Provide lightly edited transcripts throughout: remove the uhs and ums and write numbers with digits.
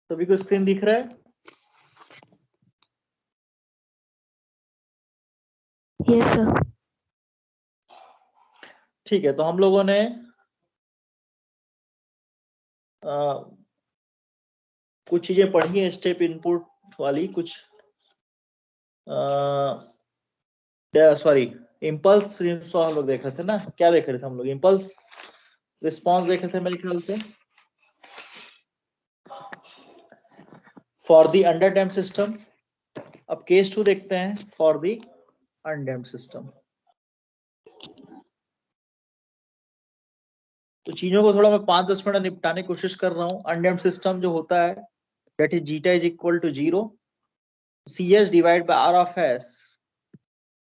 सभी को स्क्रीन दिख रहा है? Yes sir. ठीक है, तो हम लोगों ने कुछ चीजें पढ़ी है स्टेप इनपुट वाली, कुछ सॉरी इम्पल्स हम लोग देख रहे थे ना। क्या देख रहे थे हम लोग? इम्पल्स रिस्पॉन्स देख रहे थे मेरे ख्याल से फॉर द अंडरडैम्प्ड सिस्टम। अब केस 2 देखते हैं फॉर द अनडैम्प्ड सिस्टम। तो चीजों को थोड़ा मैं 5-10 मिनट निपटाने की कोशिश कर रहा हूँ। अनडैम्प्ड सिस्टम जो होता है that is zeta is equal to 0, C S divide by R of S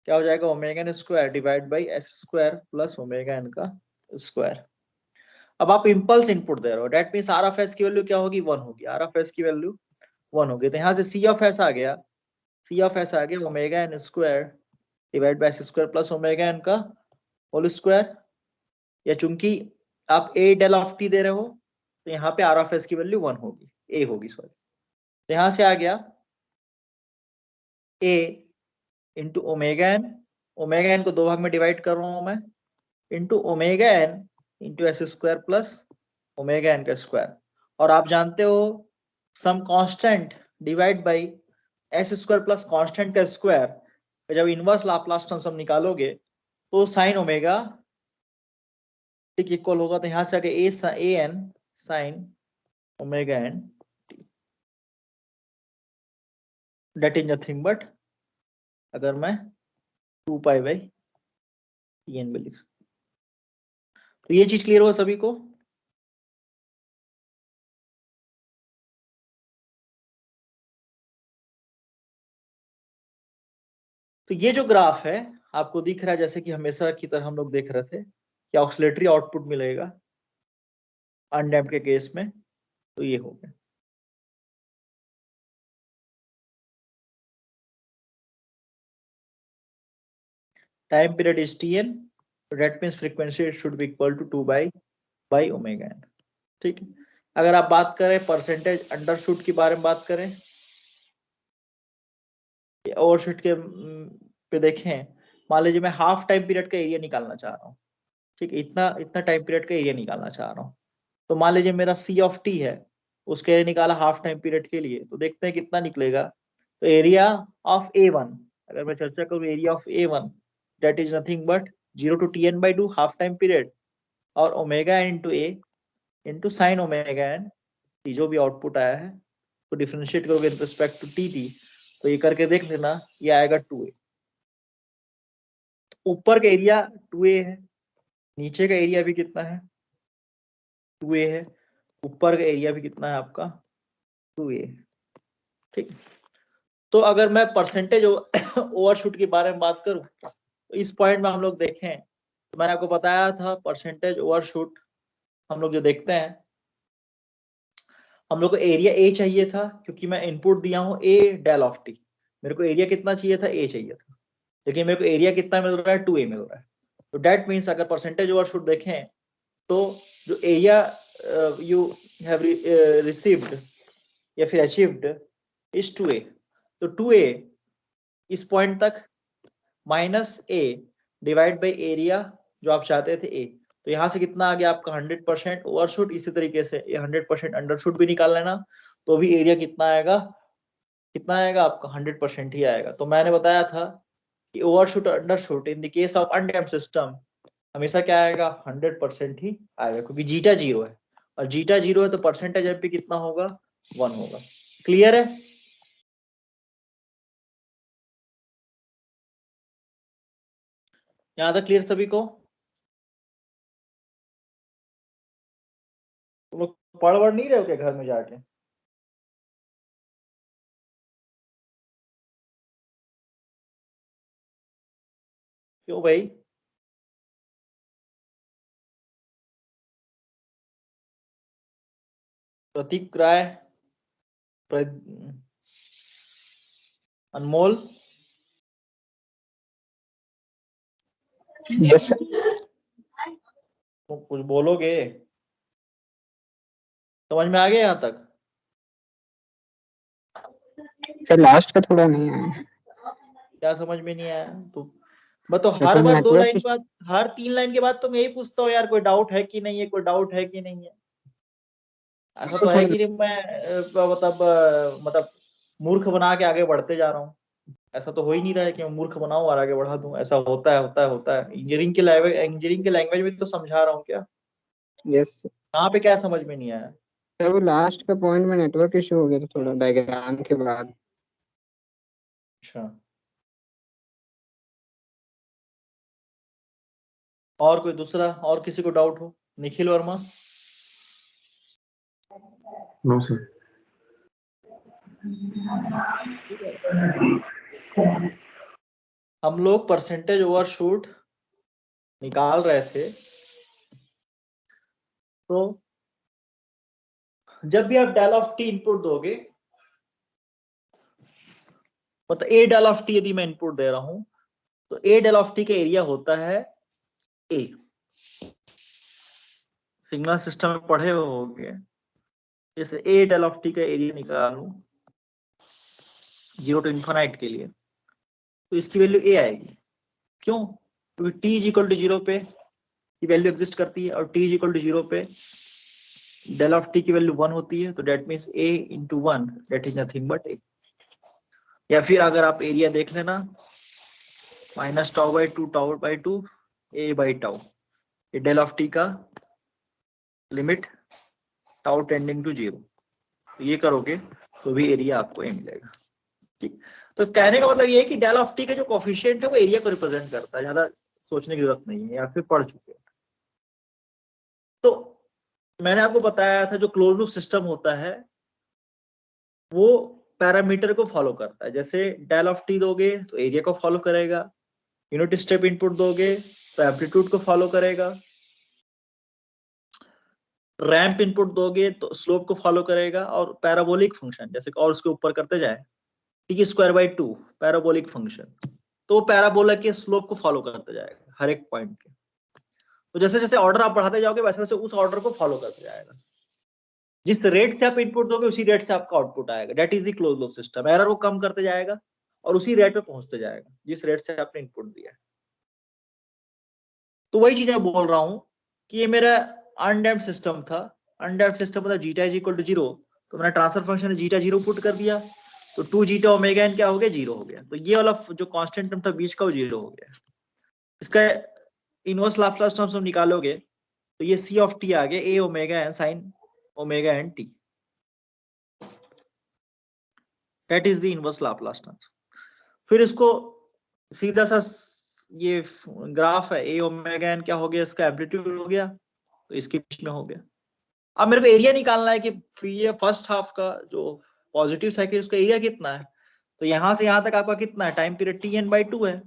क्या हो जाएगा? Omega N square divide by S square plus omega N का स्क्वायर। अब आप इंपल्स इनपुट दे रहे हो, that means R of S की वैल्यू क्या होगी? 1 होगी। आर ऑफ एस की वैल्यू 1 होगी। तो यहाँ से सी ऑफ एस आ गया, सी ऑफ एस आ गया omega N square divide by S square plus omega N का होल स्क्वायर। या चूंकि आप ए डेल ऑफ टी दे रहे हो तो यहाँ पे आर ऑफ एस की वैल्यू 1 होगी, ए होगी सॉरी। तो यहाँ से आ गया A into omega n, omega n को 2 भाग में डिवाइड कर रहा हूं मैं, into omega N into s square plus omega N का स्क्वायर। और आप जानते हो some constant divide by S square plus constant का स्क्वायर। जब इनवर्स लाप्लास ट्रांसफॉर्म निकालोगे तो साइन ओमेगा इक्वल होगा। तो यहां से आगे A n sine omega n that is nothing but, अगर मैं 2 पाई बाई टी एन में लिख सकता। तो ये चीज क्लियर हो सभी को? तो ये जो ग्राफ है आपको दिख रहा है जैसे कि हमेशा की तरह हम लोग देख रहे थे कि ऑक्सीलेटरी आउटपुट मिलेगा अनडैम्प्ड के केस में। तो ये हो गया। Time period is T N, that means frequency should be equal to 2 by omega N. ठीक है। अगर आप बात करें परसेंटेज अंडरशूट के बारे में बात करें, ओवरशूट के पे देखें, मान लीजिए मैं हाफ टाइम पीरियड का एरिया निकालना चाह रहा हूँ। ठीक है, इतना इतना टाइम पीरियड का एरिया निकालना चाह रहा हूँ। तो मान लीजिए मेरा सी ऑफ टी है, उसका एरिया निकाला हाफ टाइम पीरियड के लिए, तो देखते हैं कितना निकलेगा। तो एरिया ऑफ ए वन, अगर मैं चर्चा करूँ area of A one that is nothing but 0 to T N by 2 half time period और omega N into A into sine omega N, जो भी आउटपुट आया है तो डिफरेंशिएट करोगे with respect to T T, तो ये करके देख लेना, ये आएगा 2a। ऊपर का एरिया 2a है, नीचे का एरिया भी कितना है? 2a है। ऊपर का एरिया भी कितना है आपका? 2a। ठीक। तो अगर मैं परसेंटेज ओवरशूट के बारे में बात करूं तो इस पॉइंट में हम लोग देखें तो मैंने आपको बताया था परसेंटेज ओवरशूट हम लोग जो देखते हैं, हम लोग को एरिया ए चाहिए था क्योंकि मैं इनपुट दिया हूं ए डेल ऑफ टी। मेरे को एरिया कितना चाहिए था? ए चाहिए था। लेकिन मेरे को एरिया कितना मिल रहा है? 2a मिल रहा है। तो डेट मीन्स अगर परसेंटेज ओवरशूट देखें तो जो एरिया यू हैव रिसीव्ड या फिर अचीव्ड इज 2a। तो 2a इस पॉइंट तक minus A divide by area जो आप चाहते थे ए। तो यहाँ से कितना आ गया आपका? 100% ओवरशूट। इसी तरीके से ये 100% अंडरशूट भी निकाल लेना, तो भी एरिया कितना आएगा? कितना आएगा आपका? 100% ही आएगा। तो मैंने बताया था कि ओवरशूट और undershoot in the case of undamped system हमेशा क्या आएगा? 100% ही आएगा, क्योंकि जीटा 0 है और जीटा 0 है तो परसेंटेज एफ कितना होगा? 1 होगा। क्लियर है? यहाँ तक क्लियर सभी को? तुम लोग पढ़ वढ़ नहीं रहे हो क्या घर में जाके? क्यों भाई? प्रतीक राय, अनमोल, यस सर। तो कुछ बोलोगे? समझ में आ गया यहाँ तक? सर लास्ट का थोड़ा नहीं आया, क्या समझ में नहीं आया? तो मैं तो सर हर तो बार 2 लाइन नेटवर्क। के बाद, हर 3 लाइन के बाद तो मैं यही पूछता हूँ यार, कोई डाउट है कि नहीं है, कोई डाउट है कि नहीं है। ऐसा तो है थोड़ा कि नहीं मैं मतलब मूर्ख बना के आगे बढ़ते जा रहा हूँ। ऐसा तो हो ही नहीं रहा है कि मैं मूर्ख बनाऊं और आगे बढ़ा दूं। ऐसा होता है, होता है, होता है। इंजीनियरिंग के लैंग्वेज में तो समझा रहा हूँ क्या? यस यहाँ पे क्या समझ में नहीं आया? सर, वो लास्ट का पॉइंट में नेटवर्क इशू हो गया था थोड़ा डायग्राम के बाद। अच्छा, और कोई दूसरा, और किसी को डाउट हो? निखिल वर्मा। No sir. हम लोग परसेंटेज ओवरशूट निकाल रहे थे, तो जब भी आप डेल ऑफ टी इनपुट दोगे, मतलब ए डेल ऑफ टी यदि मैं इनपुट दे रहा हूं, तो ए डेल ऑफ टी का एरिया होता है ए। सिग्नल सिस्टम में पढ़े होगे, जैसे ए डेल ऑफ टी का एरिया निकालूं 0 to इन्फिनाइट के लिए, तो इसकी वैल्यू ए आएगी। क्यों? क्योंकि टी इज इक्वल टू 0 पे की वैल्यू एग्जिस्ट करती है, और टी इज इक्वल टू 0 पे डेल ऑफ टी की वैल्यू 1 होती है। तो that means A into 1, that is nothing but A. या फिर अगर आप एरिया देख लेना, minus tau by two A by tau, ये डेल ऑफ टी का लिमिट टाउ टेंडिंग टू 0। तो ये करोगे तो भी एरिया आपको ए मिलेगा। ठीक, तो कहने का मतलब ये है कि डेल ऑफ टी का जो कोफिशिएंट है वो एरिया को रिप्रेजेंट करता है। ज्यादा सोचने की जरूरत नहीं है, या फिर पढ़ चुके हैं। तो मैंने आपको बताया था जो क्लोज लूप सिस्टम होता है वो पैरामीटर को फॉलो करता है। जैसे डेल ऑफ टी दोगे तो एरिया को फॉलो करेगा, यूनिट स्टेप इनपुट दोगे तो एम्पलीट्यूड को फॉलो करेगा, रैंप इनपुट दोगे तो स्लोप को फॉलो करेगा, और पैराबोलिक फंक्शन जैसे और उसके ऊपर करते जाए T square by 2 parabolic function, तो पैराबोला के स्लोप को फॉलो करते जाएगा हर एक पॉइंट के। तो जैसे जैसे ऑर्डर आप बढ़ाते जाओगे वैसे वैसे उस ऑर्डर को फॉलो करते जाएगा। जिस रेट से आप इनपुट दोगे उसी रेट से आपका आउटपुट आएगा। That is the close loop system. Error को कम करते जाएगा और उसी रेट पे पहुंचते जाएगा जिस रेट से आपने इनपुट दिया है। तो वही चीज मैं बोल रहा हूं कि ये मेरा अनडैम्प्ड सिस्टम था। अनडैम्प्ड सिस्टम मतलब जीटा इज इक्वल टू 0, तो मैंने ट्रांसफर फंक्शन में जीटा 0 पुट कर दिया, तो 2 जीटा ओमेगा एन क्या हो गया? 0 हो गया। तो ये वाला जो कांस्टेंट टर्म था बीच का वो 0 हो गया। इसका इनवर्स लाप्लास ट्रांसफॉर्म निकालोगे तो ये सी ऑफ टी आ गया A omega n sine omega N t. That is the inverse Laplace transform. फिर इसको सीधा सा ये ग्राफ है, ए ओमेगा एन क्या हो गया? इसका एम्पलीट्यूड हो गया, तो इसके बीच में हो गया। अब मेरे को एरिया निकालना है कि ये फर्स्ट हाफ का जो पॉजिटिव साइकिल उसका एरिया कितना है। तो यहां से यहां तक आपका कितना है? Time period T N by 2 है,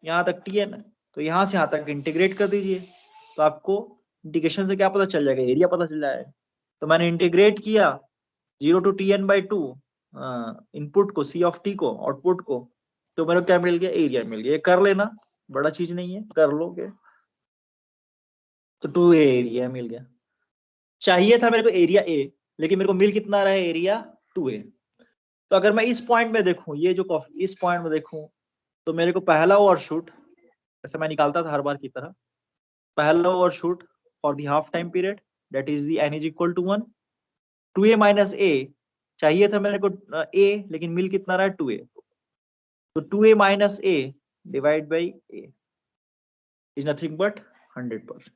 यहाँ तक टी एन है, तो यहां से यहां तक इंटीग्रेट कर दीजिए, तो आपको इंटीग्रेशन से क्या पता चल जाएगा? एरिया पता चल जाएगा। तो मैंने इंटीग्रेट किया 0 to T N by 2 input को, सी ऑफ टी को, आउटपुट को, तो मेरे को क्या मिल गया? एरिया मिल गया। ये कर लेना, बड़ा चीज नहीं है, कर लोगे। तो 2 एरिया मिल गया। चाहिए था मेरे को एरिया ए, लेकिन मेरे को मिल कितना रहा है? Area 2a। तो अगर मैं इस पॉइंट में देखूं, ये जो इस पॉइंट में देखूं, तो मेरे को पहला ओवरशूट, ऐसे मैं निकालता था हर बार की तरह, पहला overshoot for the half time period that is the n is equal to 1, 2a minus a। चाहिए था मेरे को a, लेकिन मिल कितना रहा है? 2a। तो 2a minus a divide by a is nothing but 100%।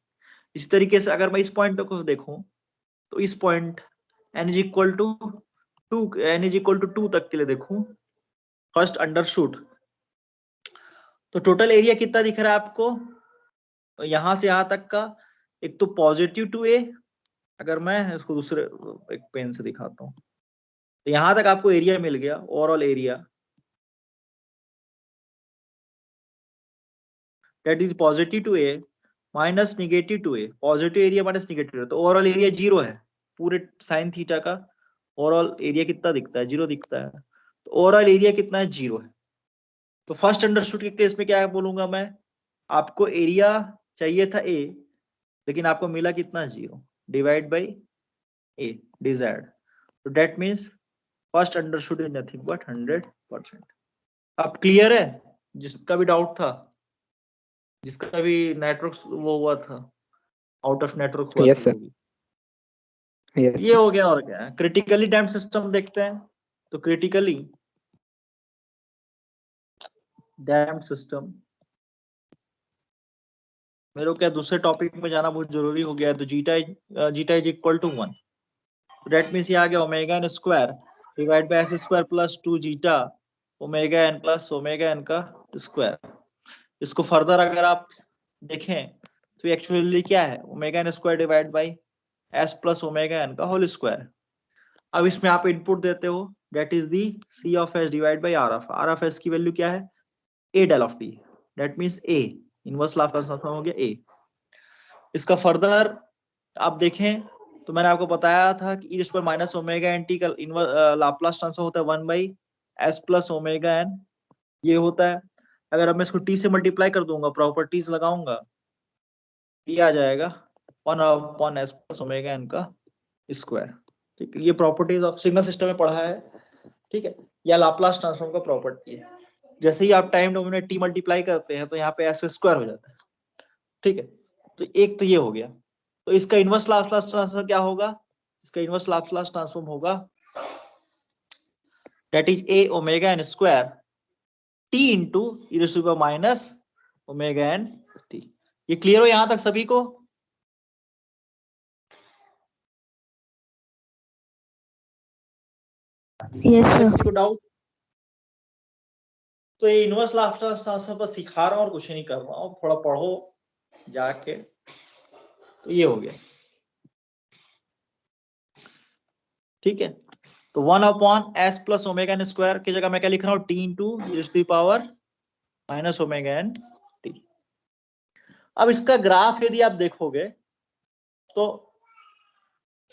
इसी तरीके से अगर मैं इस पॉइंट को देखूं, तो इस point n is equal to 2 तक के लिए देखूं, फर्स्ट अंडरशूट, तो टोटल एरिया कितना दिख रहा है आपको? तो यहां से यहां तक का, एक तो पॉजिटिव 2a, अगर मैं इसको दूसरे एक पेन से दिखाता हूं, तो यहां तक आपको एरिया मिल गया, overall area that is positive 2a minus negative 2a, positive area minus negative, तो ओवरऑल एरिया 0 है। पूरे साइन थीटा का ओवरऑल एरिया कितना दिखता है? 0 दिखता है। तो ओवरऑल एरिया कितना है? 0 है। तो फर्स्ट अंडरशूट के केस में क्या बोलूंगा मैं? आपको एरिया चाहिए था a, लेकिन आपको मिला कितना? 0 डिवाइड बाई a डिजायर्ड। तो that means first understood is nothing but 100%। अब क्लियर है? जिसका भी डाउट था, जिसका भी नेटवर्क वो हुआ था, आउट ऑफ नेटवर्क हुआ था, यस जो सर, भी, यस ये हो गया। और क्या है, क्रिटिकली डैम्प्ड सिस्टम देखते हैं। तो क्रिटिकली डैम्प्ड सिस्टम, मेरे को क्या दूसरे टॉपिक में जाना बहुत जरूरी हो गया है। तो zeta is equal to 1, that means ये आ गया omega N square divide by S square plus 2 zeta omega N plus omega N का स्क्वायर। इसको फर्दर अगर आप देखें तो एक्चुअली क्या है, omega N square divide by S plus omega N का होल स्क्वायर। अब इसमें आप इनपुट देते हो, that is the C of S divide by R of S की वैल्यू क्या है, A del of T, that means A, inverse Laplace transform हो गया ए। इसका फर्दर आप देखें तो मैंने आपको बताया था कि e square minus omega N t का लाप्लास ट्रांसफॉर्म होता है 1 by S plus omega n, ये होता है। अगर अब मैं इसको टी से मल्टीप्लाई कर दूंगा, प्रॉपर्टीज लगाऊंगा, ये आ जाएगा 1 upon S plus omega N का स्क्वायर। ठीक है, ये प्रॉपर्टीज आप सिग्नल सिस्टम में पढ़ा है। ठीक है, या लाप्लास ट्रांसफॉर्म का प्रॉपर्टी है। जैसे ही आप टाइम डोमेन में टी मल्टीप्लाई करते हैं तो यहाँ पे एस स्क्वायर हो जाता है। ठीक है, तो एक तो ये हो गया। तो इसका इनवर्स लाप्लास ट्रांसफॉर्म क्या होगा, इसका इनवर्स लाप्लास ट्रांसफॉर्म होगा that is A omega N square T into E to the power minus omega N T. ये क्लियर हो यहां तक सभी को? Yes sir. किसी को डाउट? तो ये इनवर्स लाप्लास ट्रांसफॉर्म पर सिखा रहा हूं और कुछ नहीं कर रहा हूं, थोड़ा पढ़ो जाके। तो ये हो गया। ठीक है, तो 1 upon S plus omega N square की जगह मैं क्या लिख रहा हूँ, T into E to the power minus omega N T. अब इसका ग्राफ यदि आप देखोगे तो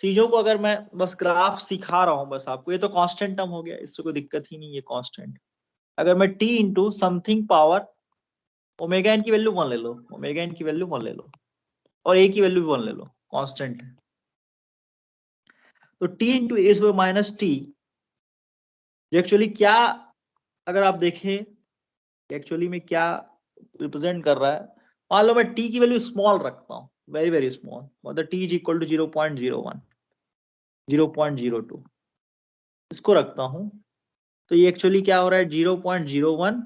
चीजों को, अगर मैं बस ग्राफ सिखा रहा हूं बस आपको, ये तो कांस्टेंट टर्म हो गया, इससे कोई दिक्कत ही नहीं है, कांस्टेंट। अगर मैं T into something power omega N की वैल्यू 1 ले लो, ओमेगा एन की वैल्यू 1 ले लो, और ए की वैल्यू भी 1 ले लो, कांस्टेंट है। तो टी इंटू ए माइनस टी एक्चुअली क्या, अगर आप देखें एक्चुअली में क्या रिप्रेजेंट कर रहा है। मान लो मैं टी की वैल्यू स्मॉल रखता हूँ, वेरी वेरी स्मॉल, मतलब टी इज इक्वल टू 0.01 0.02 इसको रखता हूं। तो ये एक्चुअली क्या हो रहा है, 0.01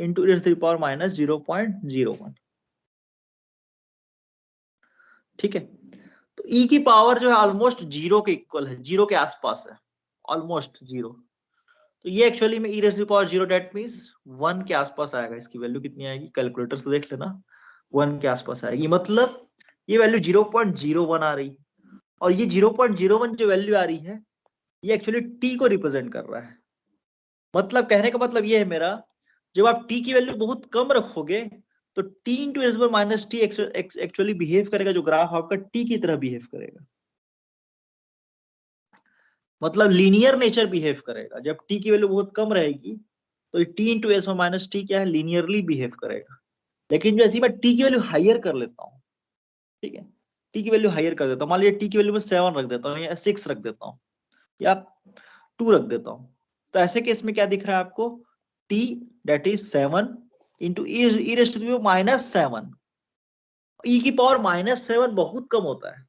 into E to the power minus 0.01। ठीक है, तो ई की पावर जो है ऑलमोस्ट जीरो के इक्वल है, जीरो के आसपास है, ऑलमोस्ट जीरो। तो ये एक्चुअली में e to the power zero, that means 1 के आसपास आएगा। इसकी वैल्यू कितनी आएगी, कैलकुलेटर से देख लेना, 1 के आसपास आएगी। मतलब ये वैल्यू 0.01 आ रही, और ये 0.01 जो वैल्यू आ रही है ये एक्चुअली टी को रिप्रेजेंट कर रहा है। मतलब कहने का मतलब ये है मेरा, जब आप टी की वैल्यू बहुत कम रखोगे तो T into S minus T actually behave करेगा, जो ग्राफ आपका टी की तरह बिहेव करेगा, मतलब लीनियर नेचर बिहेव करेगा। जब टी की वैल्यू बहुत कम रहेगी तो T into S minus T क्या है, लीनियरली बिहेव करेगा। लेकिन जो ऐसी मैं टी की वैल्यू हायर कर लेता हूँ, ठीक है, टी की वैल्यू हायर कर देता हूँ, मान लीजिए टी की वैल्यू में 7 रख देता हूँ, या 6 रख देता हूँ, या 2 रख देता हूँ, तो ऐसे केस में क्या दिख रहा है आपको, टी डेट इज 7 इंटू E raise to the power minus 7। E की पावर माइनस 7 बहुत कम होता है।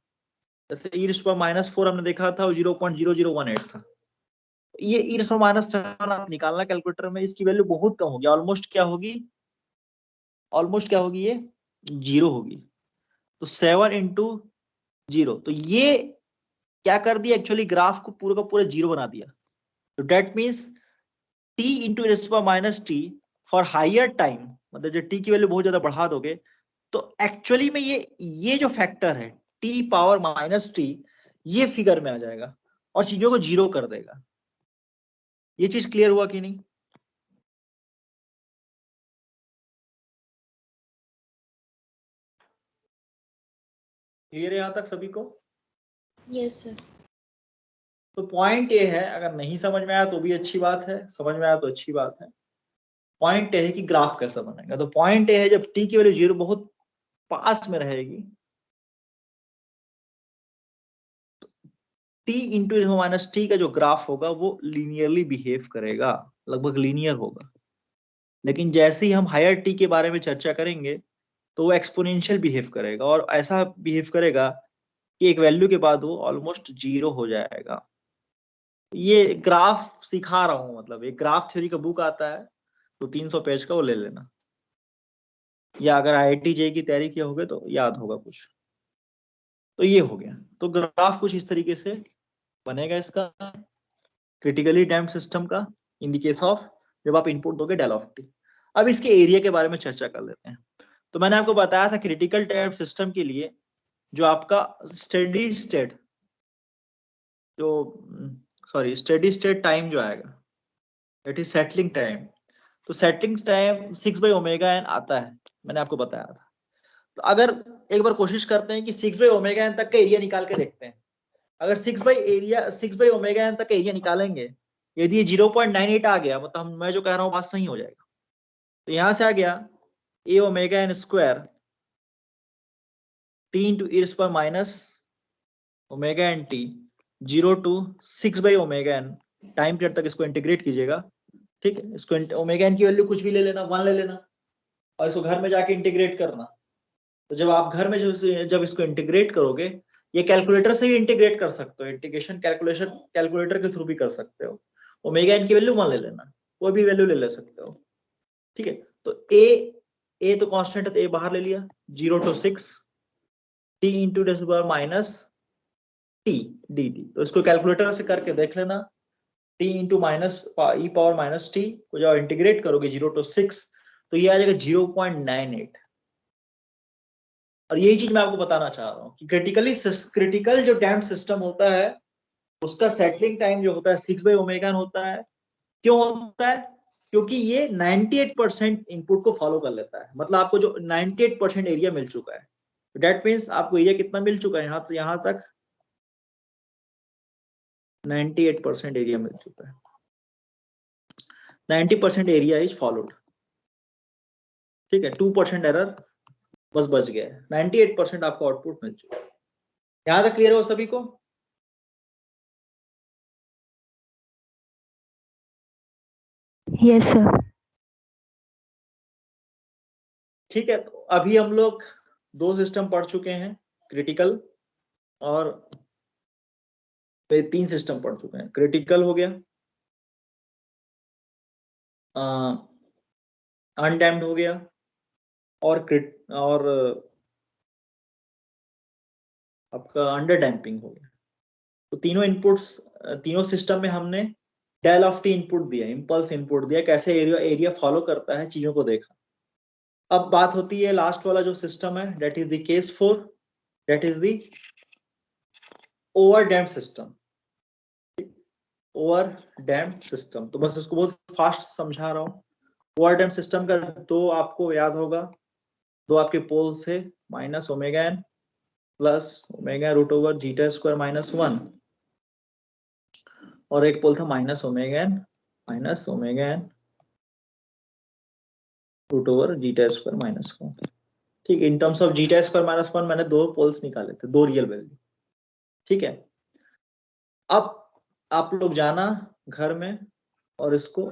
जैसे E raise to the power minus 4 हमने देखा था, वो 0.0018 था। ये E raise to the power minus 7 आप निकालना कैलकुलेटर में, इसकी वैल्यू बहुत कम होगी, ऑलमोस्ट क्या होगी, ऑलमोस्ट क्या होगी, ये 0 होगी। तो 7 इंटू 0, तो ये क्या कर दिया, एक्चुअली ग्राफ को पूरा का पूरा 0 बना दिया। तो that means T into minus T for higher time, मतलब जब टी की वैल्यू बहुत ज्यादा बढ़ा दोगे तो एक्चुअली में ये जो फैक्टर है टी पावर माइनस टी, ये फिगर में आ जाएगा और चीजों को 0 कर देगा। ये चीज क्लियर हुआ कि नहीं? क्लियर है यहां तक सभी को? Yes sir. तो पॉइंट ये है, अगर नहीं समझ में आया तो भी अच्छी बात है, समझ में आया तो अच्छी बात है। पॉइंट ये है कि ग्राफ कैसा बनेगा। तो पॉइंट ये है, जब टी की वैल्यू 0 बहुत पास में रहेगी t इंटू माइनस टी का जो ग्राफ होगा वो लीनियरली बिहेव करेगा, लगभग लीनियर होगा। लेकिन जैसे ही हम हायर टी के बारे में चर्चा करेंगे तो वो एक्सपोनेंशियल बिहेव करेगा, और ऐसा बिहेव करेगा कि एक वैल्यू के बाद वो ऑलमोस्ट जीरो हो जाएगा। ये ग्राफ सिखा रहा हूं, मतलब एक ग्राफ थ्योरी का बुक आता है तो 300 पेज का, वो ले लेना, या अगर IIT JEE की तैयारी किया होगा तो याद होगा कुछ। तो ये हो गया। तो ग्राफ कुछ इस तरीके से बनेगा इसका, क्रिटिकली डैम्प्ड सिस्टम का, इन द केस ऑफ जब आप इनपुट दोगे डेल ऑफ टी। अब इसके एरिया के बारे में चर्चा कर लेते हैं। तो मैंने आपको बताया था क्रिटिकल डैम्प्ड सिस्टम के लिए जो आपका steady state steady state time जो आएगा, दैट इज सेटलिंग टाइम। तो सेटलिंग टाइम 6/ओमेगा n आता है, मैंने आपको बताया था। तो अगर एक बार कोशिश करते हैं कि 6/ओमेगा n तक का एरिया निकाल के देखते हैं। अगर 6/ओमेगा n तक का एरिया निकालेंगे, यदि ये 0.98 आ गया, मतलब मैं जो कह रहा हूँ बात सही हो जाएगा। तो यहां से आ गया a omega n square t into e पर minus omega n t 0 to 6/ओमेगा n time period तक इसको इंटीग्रेट कीजिएगा। ठीक है, इसको ओमेगा n की वैल्यू कुछ भी ले लेना, 1 ले लेना, और इसको घर में जाके इंटीग्रेट करना। तो जब आप घर में जब इसको इंटीग्रेट करोगे, ये कैलकुलेटर से भी इंटीग्रेट कर सकते हो, इंटीग्रेशन कैलकुलेटर के थ्रू भी कर सकते हो। ओमेगा n की वैल्यू 1 ले लेना, कोई भी वैल्यू ले सकते हो। ठीक है, तो a तो कांस्टेंट है तो a बाहर ले लिया, 0 to 6 t into ten power minus t dt। तो इसको कैलकुलेटर से करके देख लेना, t इंटू माइनस ई पावर माइनस टी को जब इंटीग्रेट करोगे 0 to 6 तो ये आ जाएगा 0.98। और यही चीज मैं आपको बताना चाह रहा हूँ कि क्रिटिकल जो डैम्प्ड सिस्टम होता है उसका सेटलिंग टाइम जो होता है 6/ओमेगा होता है। क्यों होता है? क्योंकि ये 98% इनपुट को फॉलो कर लेता है, मतलब आपको जो 98% एरिया मिल चुका है। दैट मीन्स आपको एरिया कितना मिल चुका है, यहां से यहां तक 98% एरिया मिल चुका है। 90% एरिया इज फॉलोड। ठीक है, 2% एरर बस बच गया है, 98% आपको आउटपुट मिल चुका है। यहां तक क्लियर हो सभी को? Yes, sir. ठीक है, तो अभी हम लोग 2 सिस्टम पढ़ चुके हैं, क्रिटिकल, और 3 सिस्टम पढ़ चुके हैं। क्रिटिकल हो गया, अनडैम्ड हो गया, और आपका अंडर डैम्पिंग हो गया। तो तीनों इनपुट्स, तीनों सिस्टम में हमने डेल ऑफ टी इनपुट दिया, इंपल्स इनपुट दिया, कैसे एरिया फॉलो करता है, चीजों को देखा। अब बात होती है लास्ट वाला जो सिस्टम है, that is the case 4, that is the over damped system. Over damped system, तो बस उसको बहुत फास्ट समझा रहा हूँ। ओवर डैम्प्ड सिस्टम का दो आपको याद होगा, दो आपके पोल्स है, minus omega n plus omega root over zeta square minus 1, और एक पोल था minus omega n root over zeta square minus 1। ठीक है, in terms of zeta square minus 1 मैंने 2 पोल्स निकाले थे, 2 रियल वैल्यू। ठीक है, अब आप लोग जाना घर में और इसको,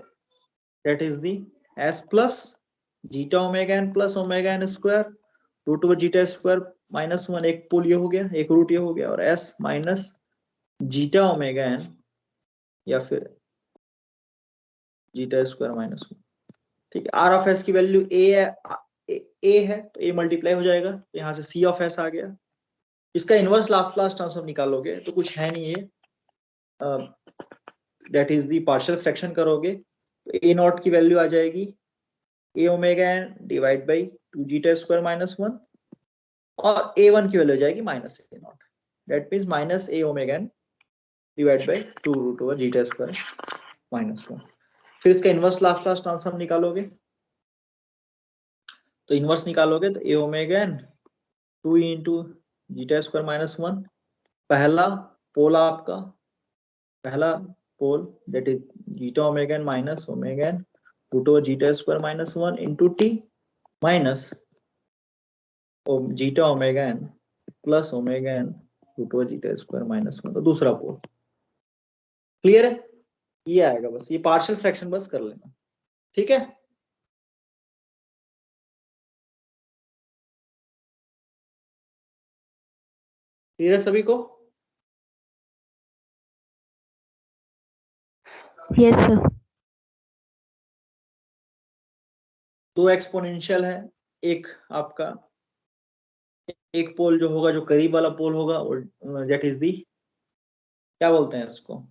that is the s plus zeta omega n plus omega n square root over zeta square minus 1, एक पोल ये हो गया, एक रूट ये हो गया, और s minus zeta omega n या फिर जीटा स्क्वायर माइनस 1। ठीक है, आर ऑफ एस की वैल्यू ए है तो ए मल्टीप्लाई हो जाएगा, तो यहाँ से सी ऑफ एस आ गया। इसका इनवर्स लाप्लास ट्रांसफॉर्म निकालोगे तो कुछ है नहीं, ये that is the partial fraction करोगे तो ए नॉट की वैल्यू आ जाएगी A omega n divide by 2 zeta square minus 1, और ए वन की वैल्यू आ जाएगी minus A not, that means minus A omega n divide by 2 root over zeta square minus 1। फिर इसका इनवर्स लाप्लास ट्रांसफॉर्म निकालोगे, तो इनवर्स निकालोगे तो A omega n 2 into zeta square minus 1, पहला पोल आपका, पहला pole that is zeta omega n minus omega n root over zeta square minus 1 into t minus zeta omega N plus omega n √(g²-1) तो दूसरा पोल। Clear है? ये आएगा, बस ये पार्शियल फ्रैक्शन बस कर लेना, ठीक है। क्लियर है सभी को? Yes, sir. दो एक्सपोनेंशियल है, एक आपका एक पोल जो होगा, जो करीब वाला पोल होगा, दैट इज दी, क्या बोलते हैं इसको,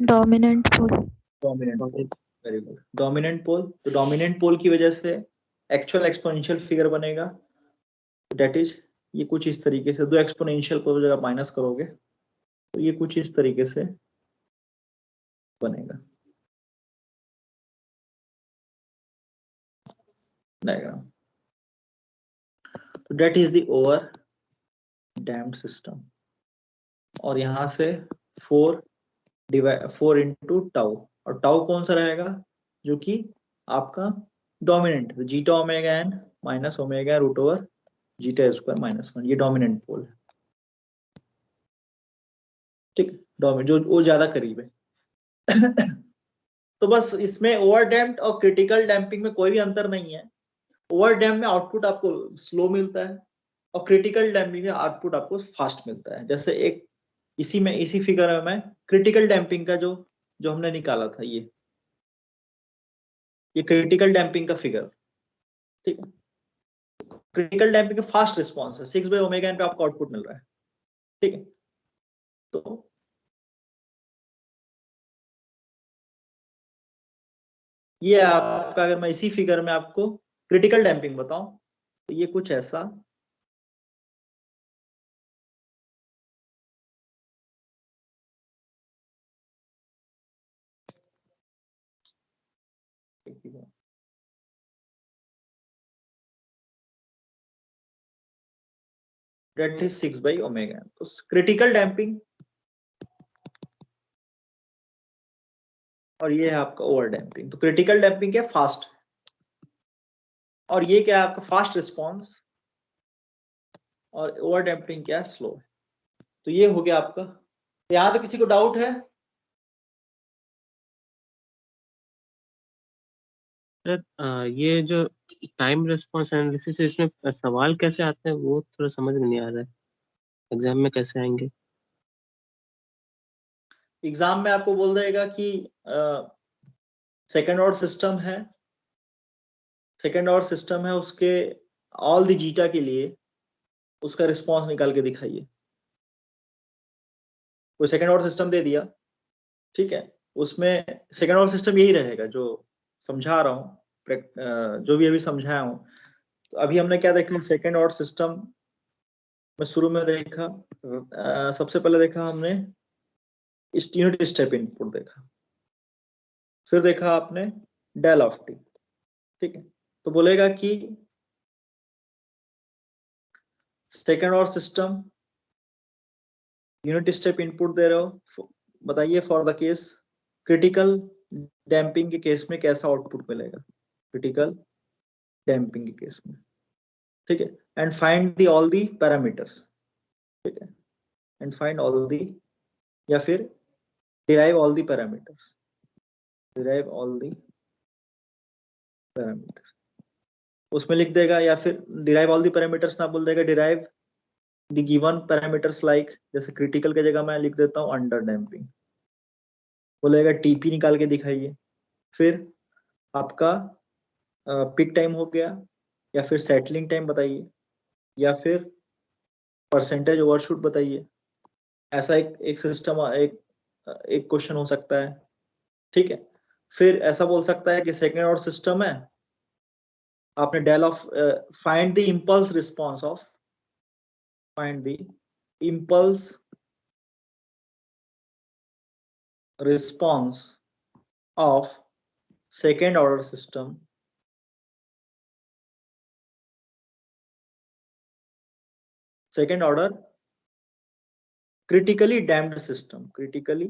Dominant pole. Dominant pole. Very good, dominant pole. तो डोमिनेंट पोल की वजह से एक्चुअल एक्सपोनेंशियल फिगर बनेगा, दैट इज ये कुछ इस तरीके से, दो एक्सपोनेंशियल को जब आप माइनस करोगे तो ये कुछ इस तरीके से बनेगा डायग्राम। तो that is the over damped system. और यहां से 4 इंटू टाउ, और टाउ कौन सा रहेगा, जो कि आपका dominant, zeta omega n minus omega √(जीटा²-1), ये डोमिनेंट पोल है, ठीक। जो वो ज्यादा करीब है। तो बस इसमें ओवर डैम्प्ड और क्रिटिकल डैम्पिंग में कोई भी अंतर नहीं है। ओवर डैम्प में आउटपुट आपको स्लो मिलता है और क्रिटिकल डैम्पिंग में आउटपुट आपको फास्ट मिलता है। जैसे एक इसी फिगर में मैं क्रिटिकल डैम्पिंग का जो जो हमने निकाला था, ये क्रिटिकल डैम्पिंग का फिगर, ठीक है। क्रिटिकल डैम्पिंग का फास्ट रिस्पॉन्स है, 6/ω पे आपको आउटपुट मिल रहा है, ठीक है। तो ये आपका, अगर मैं इसी फिगर में आपको क्रिटिकल डैम्पिंग बताऊं तो ये कुछ ऐसा दैट इज 6/ω। तो क्रिटिकल डैम्पिंग, और ये है आपका ओवर डैम्पिंग। तो क्रिटिकल डैम्पिंग क्या, फास्ट, और ये क्या है आपका फास्ट रिस्पॉन्स, और ओवर डैम्पिंग क्या है, स्लो है। तो ये हो गया आपका। तो यहां तो किसी को डाउट है? सर ये जो टाइम रिस्पॉन्स एनालिसिस है, इसमें सवाल कैसे आते हैं वो थोड़ा समझ में नहीं आ रहा है, एग्जाम में कैसे आएंगे? एग्जाम में आपको बोल देगा कि सेकेंड ऑर्डर सिस्टम है, सेकेंड ऑर्डर सिस्टम है, उसके ऑल द जीटा के लिए उसका रिस्पॉन्स निकाल के दिखाइए। कोई सेकेंड ऑर्डर सिस्टम दे दिया, ठीक है, उसमें सेकेंड ऑर्डर सिस्टम यही रहेगा जो समझा रहा हूँ, जो भी अभी समझाया हूँ। तो अभी हमने क्या देखा, सेकेंड ऑर्डर सिस्टम में शुरू में देखा, सबसे पहले देखा हमने यूनिट स्टेप इनपुट देखा, फिर देखा आपने डेल ऑफ टी, ठीक है। तो बोलेगा कि second order system unit step input दे रहे हो, बताइए for the case critical damping के केस में कैसा आउटपुट मिलेगा, क्रिटिकल डैम्पिंग के केस में, ठीक है। And find the all the parameters, ठीक है, एंड फाइंड ऑल दी, या फिर derive all the parameters, derive all the parameters उसमें लिख देगा, या फिर डिराइव ऑल दी पैरामीटर्स ना बोल देगा, derive the given parameters like, जैसे क्रिटिकल की जगह मैं लिख देता हूँ अंडर डैम्पिंग, बोलेगा टीपी निकाल के दिखाइए। फिर आपका पिक टाइम हो गया, या फिर सेटलिंग टाइम बताइए, या फिर परसेंटेज ओवरशूट बताइए। ऐसा एक सिस्टम, एक क्वेश्चन हो सकता है, ठीक है। फिर ऐसा बोल सकता है कि सेकेंड ऑर्डर सिस्टम है, आपने del of find the impulse response of, find the impulse response of second order system, second order critically damped system, critically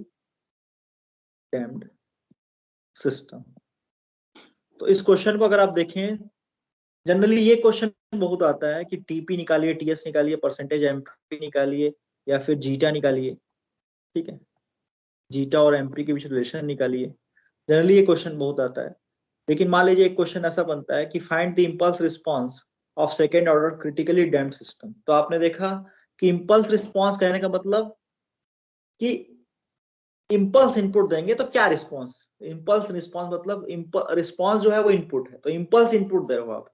damped system. तो इस क्वेश्चन को अगर आप देखें जनरली ये क्वेश्चन बहुत आता है कि टीपी निकालिए, टीएस निकालिए, परसेंटेज एमपी निकालिए, या फिर जीटा निकालिए, ठीक है, जीटा और एमपी के बीच रिलेशन निकालिए। जनरली ये क्वेश्चन बहुत आता है। लेकिन मान लीजिए एक क्वेश्चन ऐसा बनता है कि find the impulse response of second order critically damped system. तो आपने देखा कि इंपल्स रिस्पांस कहने का मतलब कि इंपल्स इनपुट देंगे तो क्या रिस्पांस, इंपल्स रिस्पांस मतलब रिस्पांस जो है वो इनपुट है, तो इंपल्स इनपुट दे रहे हो आप।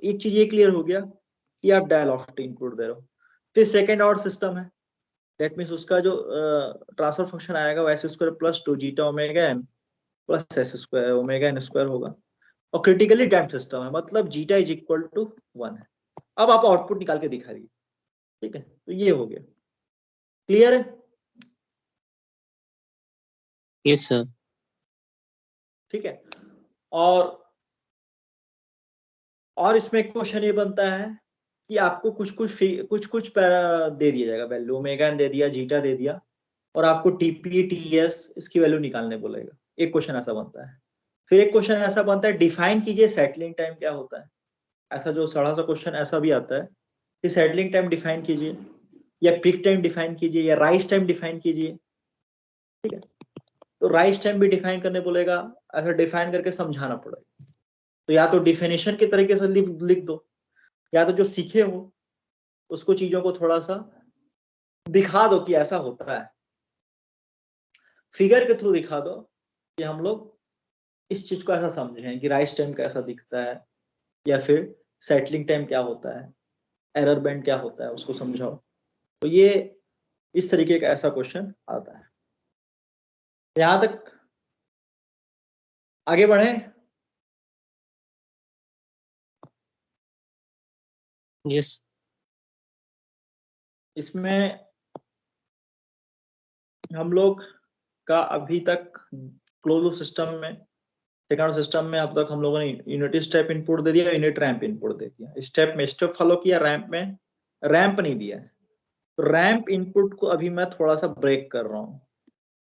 एक चीज ये क्लियर हो गया कि आप डायलॉफ्टी इनपुट दे रहे हो। फिर सेकेंड ऑर्डर सिस्टम है, दैट मीन्स उसका जो ट्रांसफर फंक्शन आएगा वो S square plus 2 zeta omega N plus S square omega N square होगा। और क्रिटिकली डैम्प्ड सिस्टम है, मतलब जीटा इज इक्वल टू 1 है। अब आप आउटपुट निकाल के दिखा रही है, ठीक है, तो ये हो गया। क्लियर है? Yes sir. ठीक है। और इसमें क्वेश्चन ये बनता है कि आपको कुछ पैरा दे दिया जाएगा, वैल्यू ओमेगा एन दे दिया, जीटा दे दिया, और आपको टीपी टीएस इसकी वैल्यू निकालने बोलेगा। एक क्वेश्चन ऐसा बनता है। फिर एक क्वेश्चन ऐसा बनता है, डिफाइन कीजिए सेटलिंग टाइम क्या होता है। ऐसा जो सड़ा सा क्वेश्चन ऐसा भी आता है कि सेटलिंग टाइम डिफाइन कीजिए, या पीक टाइम डिफाइन कीजिए, या राइज टाइम डिफाइन कीजिए, ठीक है। तो राइज टाइम भी डिफाइन करने बोलेगा, ऐसा डिफाइन करके समझाना पड़ेगा। तो या तो डिफिनेशन के तरीके से लिख दो, या तो जो सीखे हो उसको चीजों को थोड़ा सा दिखा दो कि ऐसा होता है, फिगर के थ्रू दिखा दो कि हम लोग इस चीज को ऐसा समझें कि राइज टाइम कैसा दिखता है, या फिर सेटलिंग टाइम क्या होता है, एरर बैंड क्या होता है, उसको समझाओ। तो ये इस तरीके का ऐसा क्वेश्चन आता है। यहां तक आगे बढ़े? यस। इसमें हम लोग का अभी तक क्लोज लूप सिस्टम में, सेकंड सिस्टम में अब तक हम लोगों ने यूनिट स्टेप इनपुट दे दिया, यूनिट रैंप इनपुट दे दिया। स्टेप में स्टेप फॉलो किया, रैंप में रैंप नहीं दिया है। तो रैंप इनपुट को अभी मैं थोड़ा सा ब्रेक कर रहा हूँ,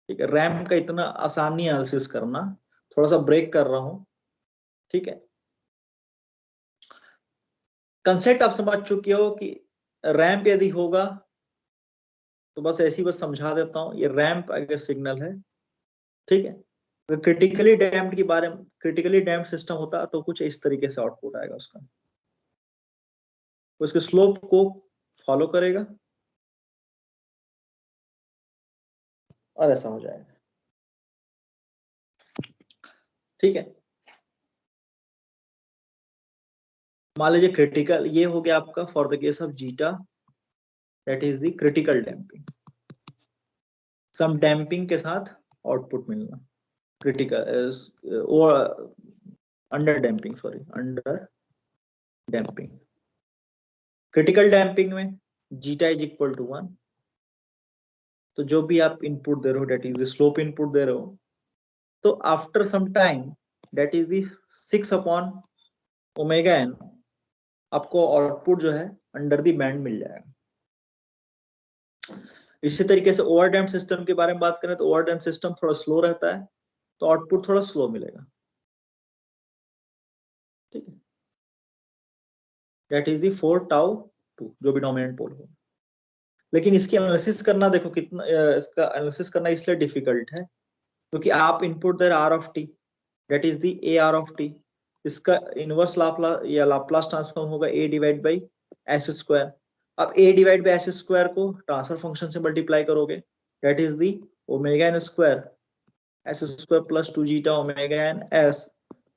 ठीक है। रैंप का इतना आसान नहीं एनालिसिस करना, थोड़ा सा ब्रेक कर रहा हूँ, ठीक है। कंसेप्ट आप समझ चुके हो कि रैंप यदि होगा तो बस ऐसी बस समझा देता हूँ, ये रैंप अगर सिग्नल है, ठीक है, तो क्रिटिकली डैम्प्ड के बारे में, क्रिटिकली डैम्प्ड सिस्टम होता तो कुछ इस तरीके से आउटपुट आएगा उसका, उसके स्लोप को फॉलो करेगा और ऐसा हो जाएगा, ठीक है। मान लीजिए क्रिटिकल, ये हो गया आपका for the case of zeta, that is the critical damping, some damping के साथ आउटपुट मिलना, क्रिटिकल और under damping, sorry under damping. Critical damping में जीटा इज इक्वल टू 1, तो जो भी आप इनपुट दे रहे हो that is the slope input दे रहे हो, तो after some time that is the 6 upon omega n, आपको आउटपुट जो है अंडर द बैंड मिल जाएगा। इसी तरीके से ओवरडैम्प्ड सिस्टम के बारे में बात करें तो ओवरडैम्प्ड सिस्टम थोड़ा स्लो रहता है, तो आउटपुट थोड़ा स्लो मिलेगा, ठीक है। दैट इज द 4 टाउ 2, जो भी डोमिनेंट पोल हो। लेकिन इसकी एनालिसिस करना देखो कितना, इसका एनालिसिस करना इसलिए डिफिकल्ट है क्योंकि आप इनपुट दे R of T, that is the A R of T, इसका इनवर्स लाप्लास या लाप्लास ट्रांसफॉर्म होगा A divide by S square. अब A divide by S square को ट्रांसफर फंक्शन से मल्टीप्लाई करोगे, that is the omega N square S square plus 2 zeta omega N S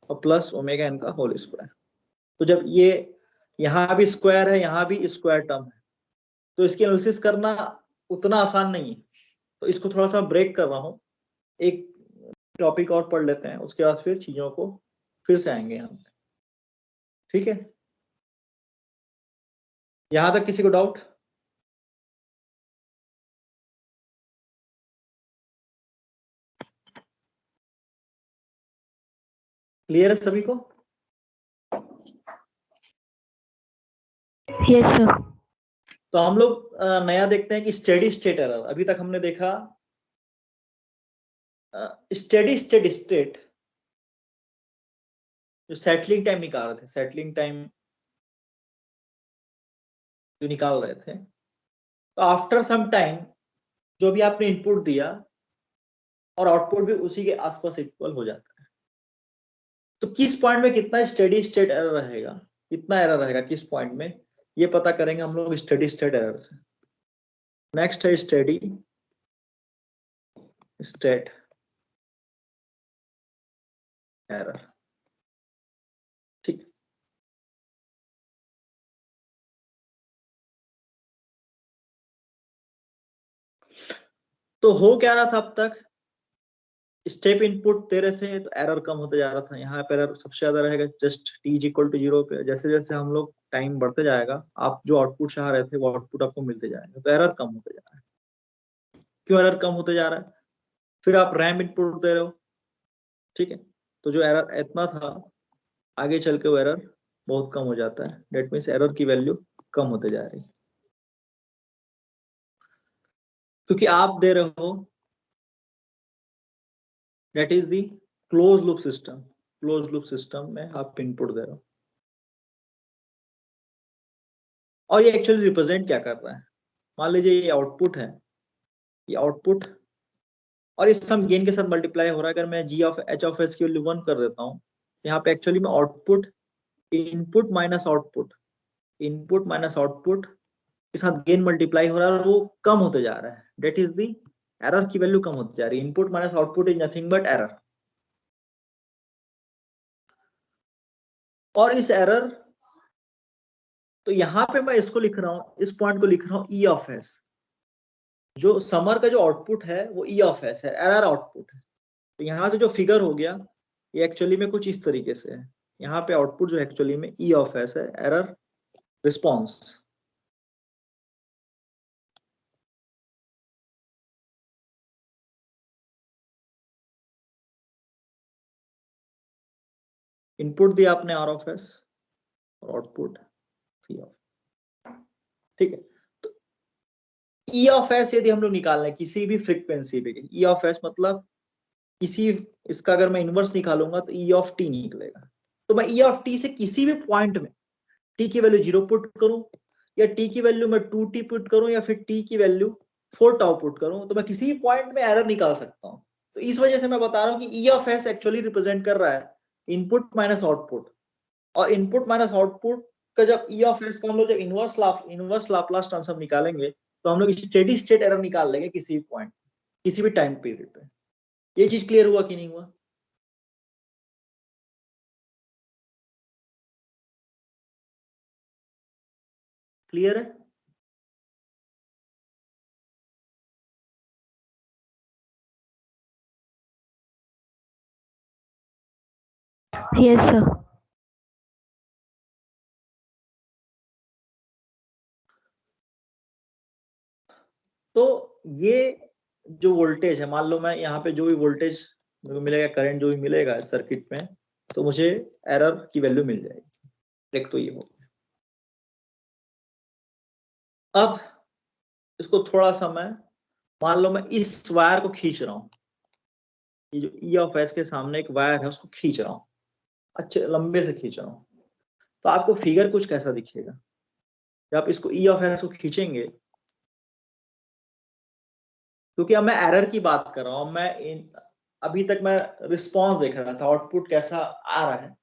और plus omega N का whole square. तो जब ये यहाँ भी स्क्वायर है, यहाँ भी स्क्वायर टर्म है, तो इसकी एनालिसिस करना उतना आसान नहीं है। तो इसको थोड़ा सा ब्रेक कर रहा हूँ, एक टॉपिक और पढ़ लेते हैं, उसके बाद फिर चीजों को फिर से आएंगे हम, ठीक है। यहां तक किसी को डाउट? क्लियर है सभी को? Yes, sir. तो हम लोग नया देखते हैं कि स्टेडी स्टेट एरर। अभी तक हमने देखा स्टेट जो सेटलिंग टाइम निकाल रहे थे, सेटलिंग टाइम जो निकाल रहे थे, तो आफ्टर सम टाइम जो भी आपने इनपुट दिया और आउटपुट भी उसी के आसपास इक्वल हो जाता है। तो किस पॉइंट में कितना स्टेडी स्टेट एरर रहेगा, कितना एरर रहेगा किस पॉइंट में, ये पता करेंगे हम लोग स्टेडी स्टेट एरर से। नेक्स्ट है स्टेडी स्टेट एरर। ठीक, तो हो क्या रहा था अब तक, स्टेप इनपुट दे रहे थे तो एरर कम होते जा रहा था। यहाँ पे एरर सबसे ज्यादा रहेगा just t is equal to 0 पे। जैसे जैसे हम लोग टाइम बढ़ते जाएगा, आप जो आउटपुट चाह रहे थे वो आउटपुट आपको मिलते जाएगा, तो एरर कम होते जा रहा है। क्यों एरर कम होते जा रहा है? फिर आप रैम इनपुट दे रहे हो, ठीक है, तो जो एरर इतना था आगे चल के वो एरर बहुत कम हो जाता है। डेट मीन्स एरर की वैल्यू कम होते जा रही है, क्योंकि आप दे रहे हो that is the close loop system. Close loop system में आप इनपुट दे रहे हो, और ये एक्चुअली रिप्रेजेंट क्या कर रहा है, मान लीजिए ये आउटपुट है, ये आउटपुट और इस सम गेन के साथ मल्टीप्लाई हो रहा है। अगर मैं g of h of s की वैल्यू 1 कर देता हूँ, यहाँ पे एक्चुअली में output input minus output, input minus output के साथ गेन मल्टीप्लाई हो रहा है और वो कम होते जा रहा है। डेट इज दी एरर की वैल्यू कम होती जा रही है। Input minus output is nothing but error. और इस एरर, तो यहां पे मैं इसको लिख रहा हूं, इस पॉइंट को लिख रहा हूं e ऑफ s। जो समर का जो आउटपुट है वो e ऑफ s है, एरर आउटपुट है। तो यहां से जो फिगर हो गया ये एक्चुअली में कुछ इस तरीके से है। यहाँ पे आउटपुट जो एक्चुअली में e ऑफ s है, एरर रिस्पॉन्स। इनपुट दिया आपने r ऑफ s और आउटपुट c ऑफ, ठीक है। तो e ऑफ s यदि हम लोग निकाल रहे हैं किसी भी फ्रीक्वेंसी पे, e ऑफ s मतलब किसी, इसका अगर मैं इनवर्स निकालूंगा तो e ऑफ t निकलेगा। तो मैं e ऑफ t से किसी भी पॉइंट में t की वैल्यू 0 पुट करूं या t की वैल्यू मैं 2t पुट करूं या फिर t की वैल्यू 4 टाउ पुट करूं, तो मैं किसी भी पॉइंट में एरर निकाल सकता हूं। तो इस वजह से मैं बता रहा हूं कि e of s actually represent कर रहा है इनपुट माइनस आउटपुट। और इनपुट माइनस आउटपुट का जब e ऑफ s को हम लोग जब इनवर्स लाप्लास ट्रांसफॉर्म निकालेंगे तो हम लोग स्टेडी स्टेट एरर निकाल लेंगे किसी भी पॉइंट, किसी भी टाइम पीरियड पे। ये चीज क्लियर हुआ कि नहीं हुआ? क्लियर है? Yes, sir. तो ये जो वोल्टेज है, मान लो मैं यहाँ पे जो भी वोल्टेज मेरे को मिलेगा, करंट जो भी मिलेगा इस सर्किट में, तो मुझे एरर की वैल्यू मिल जाएगी। एक तो ये हो गया। अब इसको थोड़ा सा मैं, मान लो मैं इस वायर को खींच रहा हूँ, ये जो ई ऑफ एस के सामने एक वायर है उसको खींच रहा हूँ, अच्छे लंबे से खींच रहा हूँ, तो आपको फिगर कुछ कैसा दिखेगा जब आप इसको ई ऑफ एस को खींचेंगे? क्योंकि अब मैं एरर की बात कर रहा हूँ, अभी तक मैं रिस्पॉन्स देख रहा था, आउटपुट कैसा आ रहा है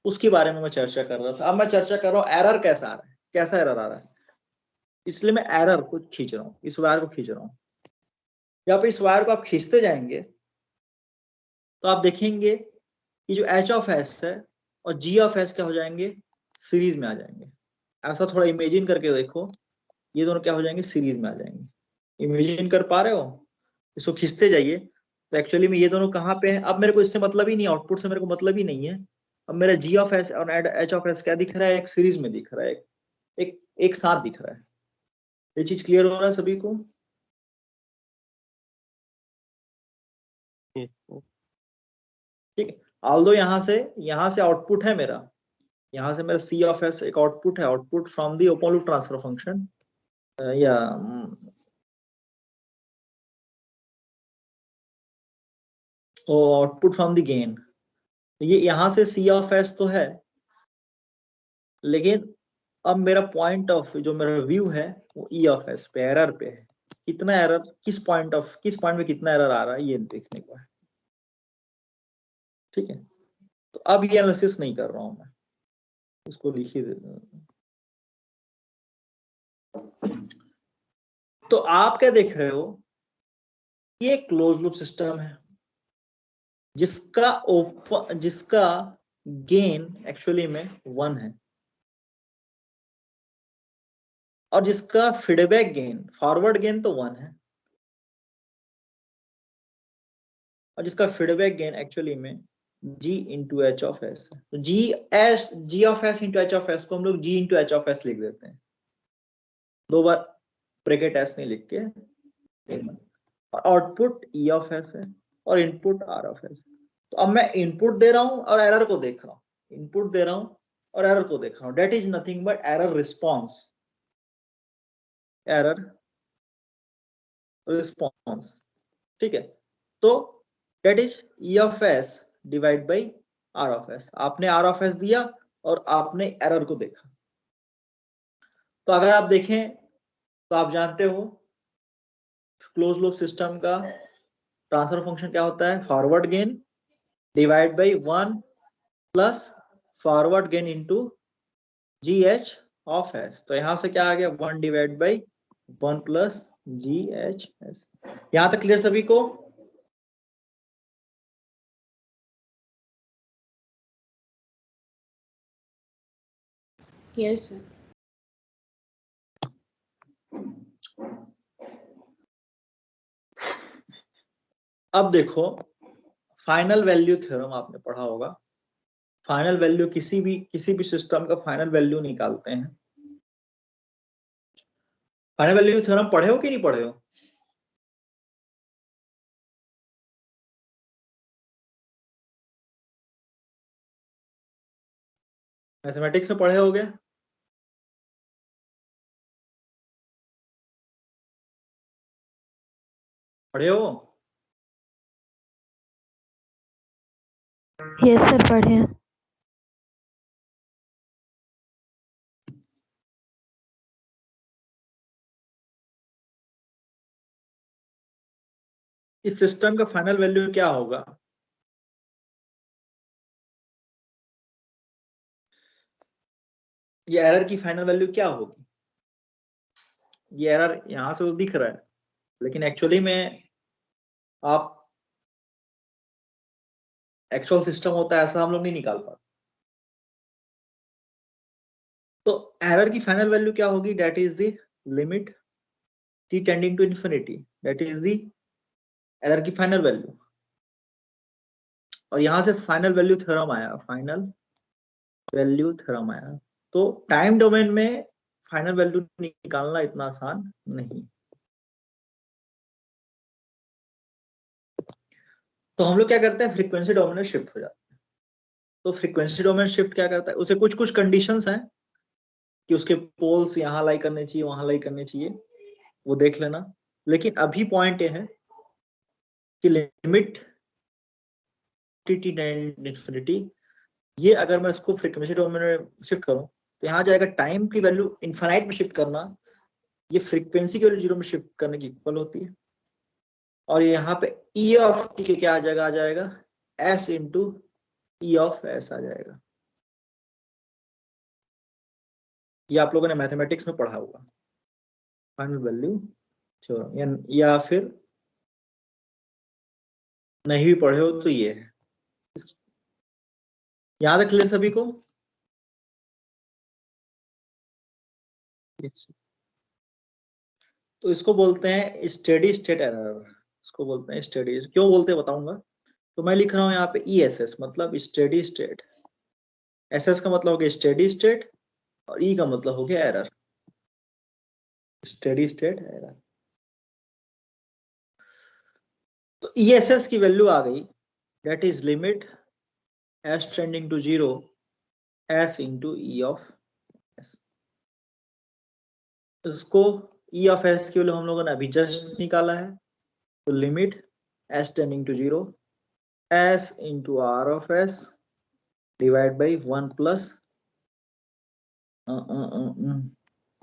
उसके बारे में मैं चर्चा कर रहा था। अब मैं चर्चा कर रहा हूँ एरर कैसा आ रहा है, कैसा एरर आ रहा है, इसलिए मैं एरर को खींच रहा हूँ, इस वायर को खींच रहा हूँ। जब इस वायर को आप खींचते जाएंगे तो आप देखेंगे कि जो एच ऑफ एस है और जी ऑफ एस क्या हो जाएंगे, सीरीज में आ जाएंगे। ऐसा थोड़ा इमेजिन करके देखो, ये दोनों क्या हो जाएंगे, सीरीज में आ जाएंगे। इमेजिन कर पा रहे हो? इसको खींचते जाइए तो एक्चुअली में ये दोनों कहाँ पे हैं? अब मेरे को इससे मतलब ही नहीं, आउटपुट से मेरे को मतलब ही नहीं है। अब मेरा जी ऑफ एस और एच ऑफ एस क्या दिख रहा है, एक सीरीज में दिख रहा है, एक साथ दिख रहा है। ये चीज क्लियर हो रहा है सभी को? Yes, sir. ठीक है। ऑल्दो यहाँ से आउटपुट है मेरा, यहाँ से मेरा सी ऑफ एस एक आउटपुट है, output from the open loop transfer function या आउटपुट फ्रॉम दी गेन। ये यहाँ से सी ऑफ एस तो है, लेकिन अब मेरा पॉइंट ऑफ जो मेरा व्यू है वो ई ऑफ एस पे एरर पे है। कितना एरर, किस पॉइंट में कितना एरर आ रहा है ये देखने को है। ठीक है, तो अब ये एनालिसिस नहीं कर रहा हूं मैं, इसको लिख ही देता हूं। तो आप क्या देख रहे हो, ये क्लोज लूप सिस्टम है जिसका गेन एक्चुअली में 1 है और जिसका फीडबैक गेन, फॉरवर्ड गेन तो 1 है और जिसका फीडबैक गेन एक्चुअली में g into H of S है। तो G of S into H of S को हम लोग g into H of S लिख देते हैं, 2 बार ब्रैकेट एस नहीं लिख के। और आउटपुट ई ऑफ एस है और इनपुट आर ऑफ एस। तो अब मैं इनपुट दे रहा हूं और एरर को देख रहा हूं, इनपुट दे रहा हूं और एरर को देख रहा हूं। That is nothing but error response, error response. ठीक है, तो that is E of S divide by R of S. आपने आर ऑफ एस दिया और आपने एरर को देखा। तो अगर आप देखें तो आप जानते हो क्लोज लूप सिस्टम का ट्रांसफर फंक्शन क्या होता है, forward gain divide by 1 plus forward gain into ji H of S. तो यहां से क्या आ गया, 1 divide by 1 plus ji H S. यहां तक क्लियर सभी को? Yes, sir. अब देखो, फाइनल वैल्यू थ्योरम आपने पढ़ा होगा। फाइनल वैल्यू किसी भी सिस्टम का फाइनल वैल्यू निकालते हैं। फाइनल वैल्यू थ्योरम पढ़े हो कि नहीं पढ़े हो? मैथमेटिक्स में पढ़े होगे? पढ़े हो? Yes, sir. पढ़े हैं। इस सिस्टम का फाइनल वैल्यू क्या होगा? ये एरर की फाइनल वैल्यू क्या होगी? ये एरर यहां से तो दिख रहा है, लेकिन एक्चुअली में आप एक्चुअल सिस्टम होता है ऐसा हम लोग नहीं निकाल पाते। तो एरर की फाइनल वैल्यू क्या होगी? That is the limit t tending to infinity, that is the error की फाइनल वैल्यू। और यहां से फाइनल वैल्यू थ्योरम आया, फाइनल वैल्यू थ्योरम आया। तो टाइम डोमेन में फाइनल वैल्यू निकालना इतना आसान नहीं। तो हम लोग क्या करते हैं, फ्रीक्वेंसी डोमेन में शिफ्ट हो जाते हैं। तो फ्रीक्वेंसी डोमेन शिफ्ट क्या करता है, उसे कुछ कुछ कंडीशंस हैं कि उसके पोल्स यहाँ लाई करने चाहिए, वहां लाई करने चाहिए, वो देख लेना। लेकिन अभी पॉइंट ये है कि लिमिट इंफिनिटी, ये अगर मैं इसको फ्रीक्वेंसी डोमेन में शिफ्ट करूं तो यहाँ जाएगा टाइम की वैल्यू इनफाइनाइट में शिफ्ट करना, ये फ्रीक्वेंसी की वैल्यू 0 में शिफ्ट करने की इक्वल होती है। और यहाँ पे ई ऑफ टी के क्या आ जाएगा S into E of S आ जाएगा। ये आप लोगों ने मैथमेटिक्स में पढ़ा होगा, फाइनल वैल्यू थ्योरम। या फिर नहीं भी पढ़े हो तो ये है, याद रख ले सभी को। yes, तो इसको बोलते हैं स्टेडी स्टेट एरर, इसको बोलते हैं स्टेडी। क्यों बोलते हैं बताऊंगा। तो मैं लिख रहा हूं यहाँ पे ESS मतलब स्टेडी स्टेट, SS का मतलब हो गया स्टेडी स्टेट और E का मतलब हो गया एरर, स्टेडी स्टेट एरर। तो ESS की वैल्यू आ गई, that is limit S tending to 0 S into E of S। इसको E ऑफ S की वैल्यू हम लोगों ने अभी जस्ट निकाला है। तो limit S tending to 0 S into R of S divide by 1 plus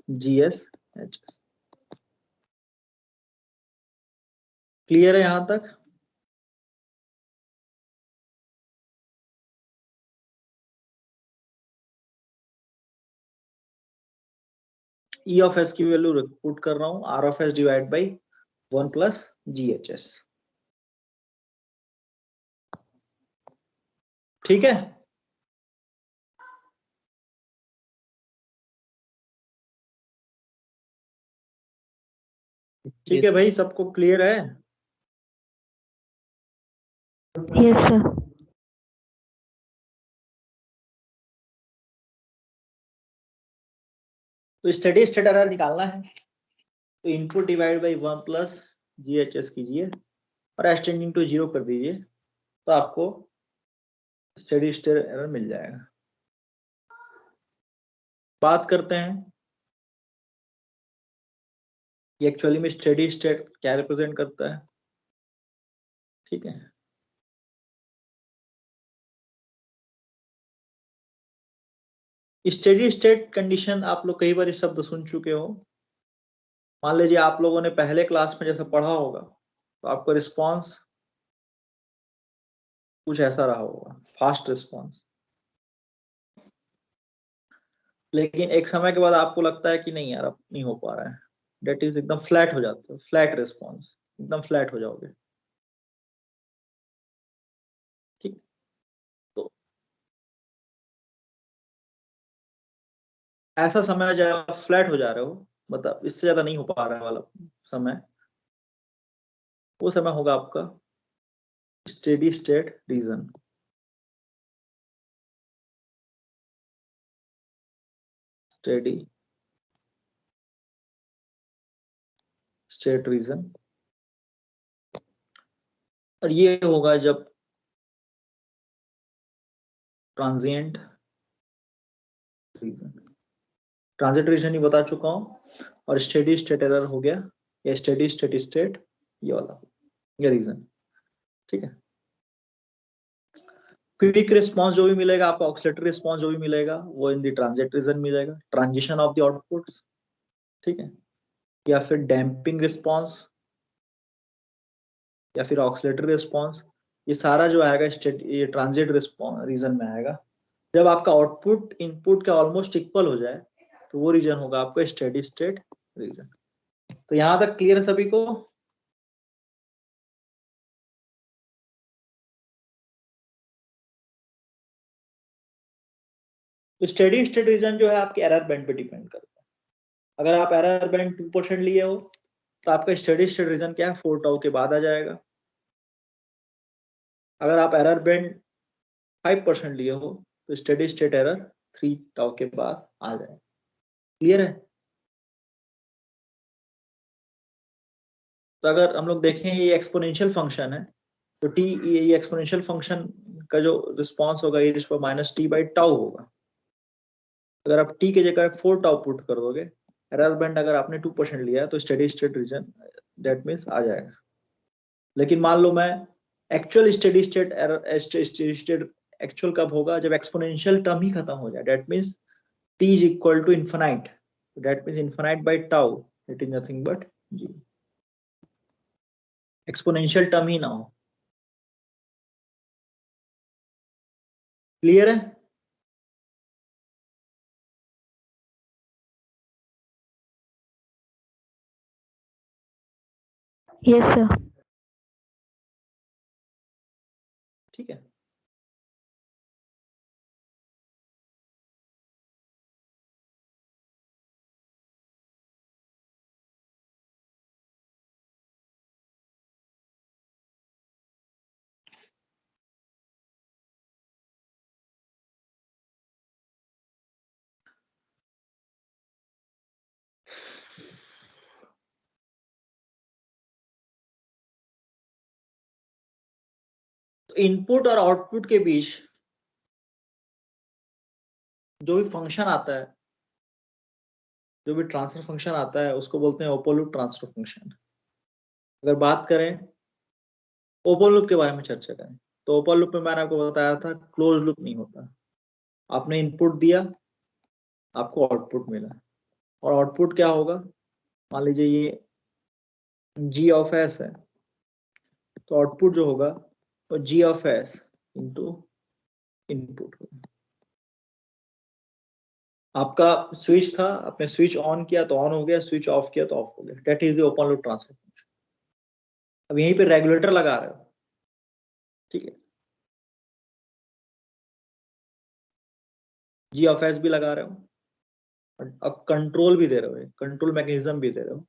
GS HS। Clear है यहां तक? E ऑफ S की वैल्यू पुट कर रहा हूं, R of S divide by 1 plus GHS। ठीक है, ठीक है भाई, सबको क्लियर है? Yes, sir. तो स्टेडी स्टेट एरर निकालना है, तो input divide by 1 plus GHS कीजिए और S टेंडिंग टू 0 कर दीजिए, तो आपको स्टेडी स्टेट एरर मिल जाएगा। बात करते हैं ये एक्चुअली में स्टेडी स्टेट क्या रिप्रेजेंट करता है। ठीक है, स्टेडी स्टेट कंडीशन आप लोग कई बार इस शब्द सुन चुके हो। मान लीजिए आप लोगों ने पहले क्लास में जैसे पढ़ा होगा, तो आपका रिस्पांस कुछ ऐसा रहा होगा, फास्ट रिस्पांस। लेकिन एक समय के बाद आपको लगता है कि नहीं यार, अब नहीं हो पा रहा है, डेट इज एकदम फ्लैट हो जाता है, फ्लैट रिस्पांस, एकदम फ्लैट हो जाओगे। ठीक, तो ऐसा समय जब आप फ्लैट हो जा रहे हो, मतलब इससे ज्यादा नहीं हो पा रहा है वाला समय, वो समय होगा आपका steady state region. Steady state region, और ये होगा जब ट्रांजिएंट रीजन, ट्रांजिट रीजन ही बता चुका हूं, और स्टेडी स्टेट एरर हो गया, या स्टेडी स्टेट स्टेट ये वाला, ये रीजन। ठीक है, क्विक रिस्पांस जो भी मिलेगा आपको, ऑक्सीलेटरी रिस्पांस जो भी मिलेगा, वो इन द ट्रांजिट रीजन मिलेगा, ट्रांजिशन ऑफ द आउटपुट्स। ठीक है, या फिर डैम्पिंग रिस्पांस, या फिर ऑक्सीलेटरी रिस्पांस, ये सारा जो आएगा ये ट्रांजिट रिस्पांस रीजन में आएगा। जब आपका आउटपुट इनपुट के ऑलमोस्ट इक्वल हो जाए, तो वो रीजन होगा आपका स्टेडी स्टेट रीजन। तो यहां तक क्लियर है सभी को? तो स्टेडी स्टेट रीजन जो है आपके एरर बैंड पे डिपेंड करता है। अगर आप एरर बैंड 2% लिए हो, तो आपका स्टेडी स्टेट रीजन क्या है, 4 टाउ के बाद आ जाएगा। अगर आप एरर बैंड 5% लिए हो, तो स्टेडी स्टेट एरर 3 टाउ के बाद आ जाएगा। क्लियर है? तो अगर हम लोग देखें ये एक्सपोनेंशियल फंक्शन है, तो टी, ये एक्सपोनेंशियल फंक्शन का जो रिस्पांस होगा ये -t/टाउ होगा। अगर आप t की जगह 4 टाउ पुट कर दोगे, एरर बैंड अगर आपने 2% लिया है, तो steady state region that means आ जाएगा। लेकिन मान लो मैं actual steady state error, steady state actual कब होगा, जब एक्सपोनेंशियल टर्म ही खत्म हो जाए, that means t is equal to infinite, that means infinite by tau, it is nothing but g, exponential term ही ना हो। क्लियर है? Yes, sir. ठीक है, तो इनपुट और आउटपुट के बीच जो भी फंक्शन आता है, जो भी ट्रांसफर फंक्शन आता है, उसको बोलते हैं ओपन लूप ट्रांसफर फंक्शन। अगर बात करें ओपन लूप के बारे में चर्चा करें, तो ओपन लूप में मैंने आपको बताया था क्लोज लूप नहीं होता। आपने इनपुट दिया, आपको आउटपुट मिला, और आउटपुट क्या होगा, मान लीजिए ये g ऑफ s है, तो आउटपुट जो होगा वो g of s into input होगा। आपका स्विच था, आपने स्विच ऑन किया तो ऑन हो गया, स्विच ऑफ किया तो ऑफ हो गया, that is the open loop transfer function. अब यहीं पे रेगुलेटर लगा रहे हो, ठीक है, जी ऑफ एस भी लगा रहे हो, अब कंट्रोल भी दे रहे हो, कंट्रोल मैकेनिज्म भी दे रहे हो,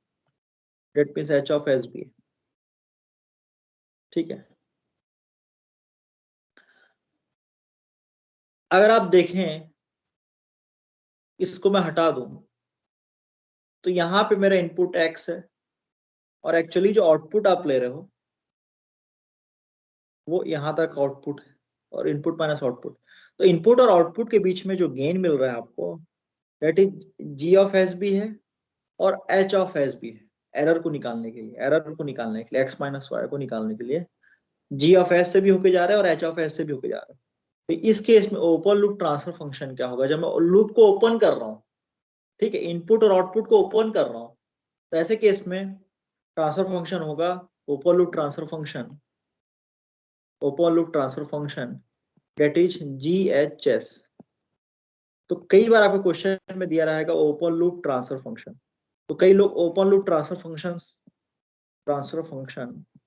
that means H of S भी है, ठीक है। अगर आप देखें, इसको मैं हटा दूं तो यहां पे मेरा इनपुट एक्स है, और एक्चुअली जो आउटपुट आप ले रहे हो वो यहां तक आउटपुट है, और इनपुट माइनस आउटपुट, तो इनपुट और आउटपुट के बीच में जो गेन मिल रहा है आपको, that is G of S भी है और एच ऑफ एस भी है। एरर को निकालने के लिए, एक्स माइनस वाई को निकालने के लिए जी ऑफ एस से भी होके जा रहा है और एच ऑफ एस से भी होके जा रहा है। तो इस केस में ओपन लूप ट्रांसफर फंक्शन क्या होगा, जब मैं लूप को ओपन कर रहा हूँ, ठीक है, इनपुट और आउटपुट को ओपन कर रहा हूँ, तो ऐसे केस में ट्रांसफर फंक्शन होगा open loop transfer function that is GHS। तो कई बार आपको क्वेश्चन में दिया रहेगा ओपन लूप ट्रांसफर फंक्शन, तो कई लोग ओपन लूप ट्रांसफर फंक्शन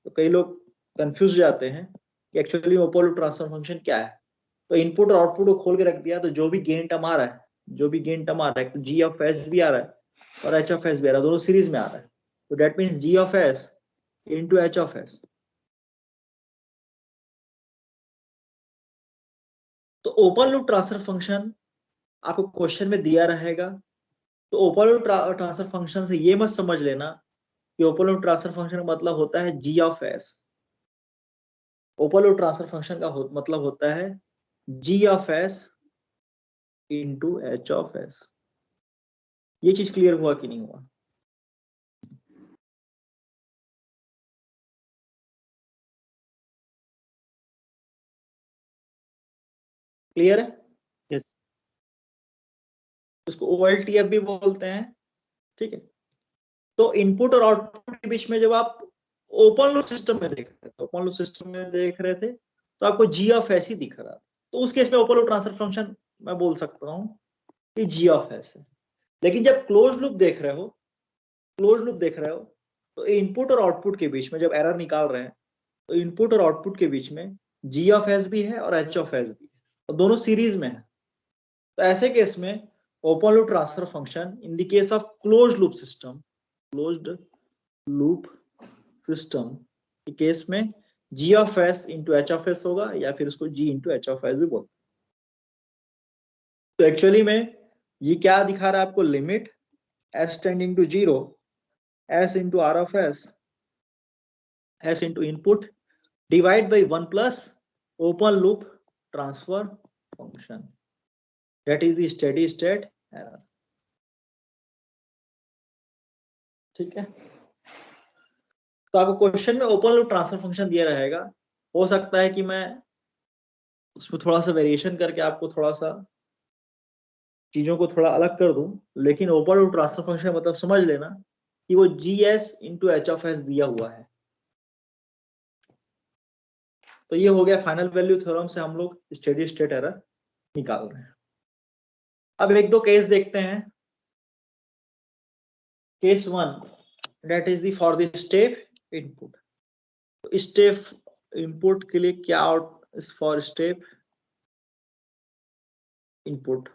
तो कई लोग कंफ्यूज जाते हैं कि actually open loop transfer function क्या है। तो इनपुट और आउटपुट को खोल के रख दिया, तो जो भी गेन टर्म आ रहा है, तो जी ऑफ एस भी आ रहा है और एच ऑफ एस भी आ रहा है, दोनों सीरीज में आ रहा है, तो that means G of S into H of S. तो ओपन लूप ट्रांसफर फंक्शन आपको क्वेश्चन में दिया रहेगा, तो ओपन लूप ट्रांसफर फंक्शन से ये मत समझ लेना कि ओपन लूप ट्रांसफर फंक्शन का मतलब होता है G of S. Open loop transfer function का मतलब होता है G of S into H of S. ये चीज क्लियर हुआ कि नहीं हुआ? क्लियर है? यस। उसको OLTF भी बोलते हैं, ठीक है। तो इनपुट और आउटपुट के बीच में जब आप ओपन लूप सिस्टम में देख रहे थे तो आपको जी ऑफ एस ही दिख रहा था, तो उस केस में ओपन लूप ट्रांसफर फंक्शन मैं बोल सकता हूँ कि जी ऑफ एस है। लेकिन जब क्लोज लूप देख रहे हो तो इनपुट और आउटपुट के बीच में जब एरर निकाल रहे हैं, तो इनपुट और आउटपुट के बीच में जी ऑफ एस भी है और एच ऑफ एस भी है, और दोनों सीरीज में है। तो ऐसे केस में open loop transfer function in the case of closed loop system के केस में G of S into H of S होगा, या फिर उसको G into H of S भी बोलते हैं। तो एक्चुअली में ये क्या दिखा रहा है आपको, limit S tending to 0 S into R of S into input divide by 1 plus open loop transfer function, that is the steady state error, ठीक है। तो आपको क्वेश्चन में ओपन लूप ट्रांसफर फंक्शन दिया रहेगा, हो सकता है कि मैं उसमें थोड़ा सा वेरिएशन करके आपको थोड़ा सा चीजों को थोड़ा अलग कर दूं, लेकिन ओपन लूप ट्रांसफर फंक्शन मतलब समझ लेना कि वो GS into H of S दिया हुआ है। तो ये हो गया फाइनल वैल्यू थ्योरम से हम लोग स्टेडी स्टेट एरर निकाल रहे हैं। अब एक दो केस देखते हैं। Case 1 that is the for the step input. तो स्टेप इनपुट के लिए क्या आउट फॉर स्टेप इनपुट,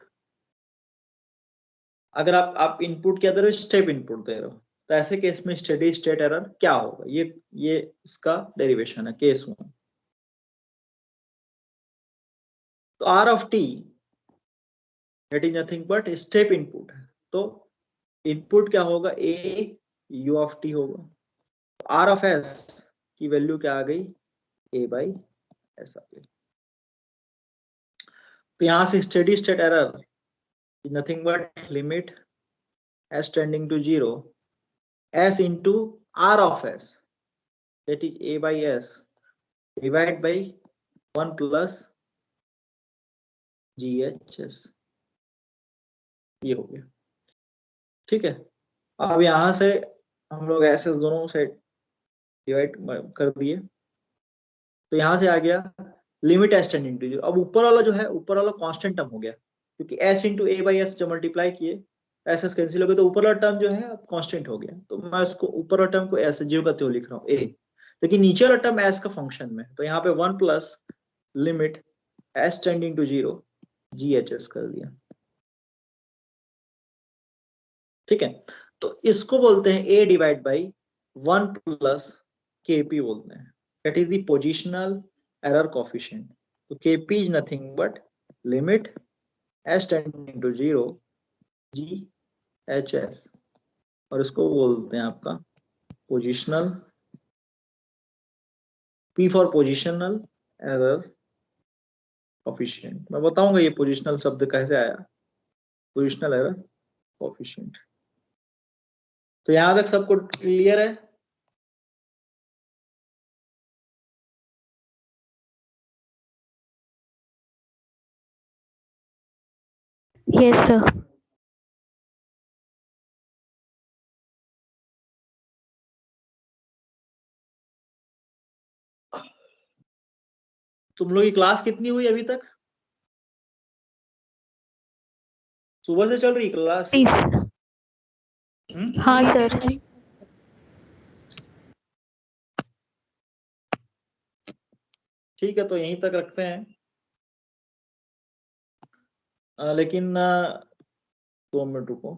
अगर आप इनपुट के अंदर स्टेप इनपुट दे रहे हो, तो ऐसे केस में स्टेडी स्टेट एरर क्या होगा, ये इसका डेरिवेशन है केस 1। तो R of T that is nothing but step input है, तो इनपुट क्या होगा, ए यू ऑफ टी होगा। आर ऑफ एस की वैल्यू क्या आ गई, ए बाई एस आ गई। तो यहां से steady state error is nothing but limit S tending to 0 S into R of S that is A by S divide by 1 plus GHS। ये हो गया, ठीक है। अब यहाँ से हम लोग ऐसे दोनों से डिवाइड कर दिए, तो यहाँ से आ गया लिमिट एस टेंडिंग टू 0। अब ऊपर वाला जो है, ऊपर वाला कांस्टेंट टर्म हो गया, क्योंकि s into A by S जब मल्टीप्लाई किए एस एस कैंसिल हो गया, तो ऊपर वाला टर्म जो है अब कांस्टेंट हो गया। तो मैं उसको ऊपर वाला टर्म को एस जीरो का त्यों लिख रहा हूँ ए, लेकिन नीचे वाला टर्म एस का फंक्शन में, तो यहाँ पे 1 plus limit S tending to 0 G H S कर दिया, ठीक है। तो इसको बोलते हैं a divide by 1 plus kp बोलते हैं, that is the positional error coefficient. तो kp is nothing but limit s tending to 0 G H S, और इसको बोलते हैं आपका positional, p for positional error coefficient. मैं बताऊंगा ये पोजिशनल शब्द कैसे आया, पोजिशनल एरर कोफिशिएंट। तो यहां तक सबको क्लियर है? Yes, sir. तुम लोग की क्लास कितनी हुई अभी तक? सुबह से चल रही क्लास? 30। हाँ सर। ठीक है, तो यहीं तक रखते हैं। लेकिन 2 मिनट रुको।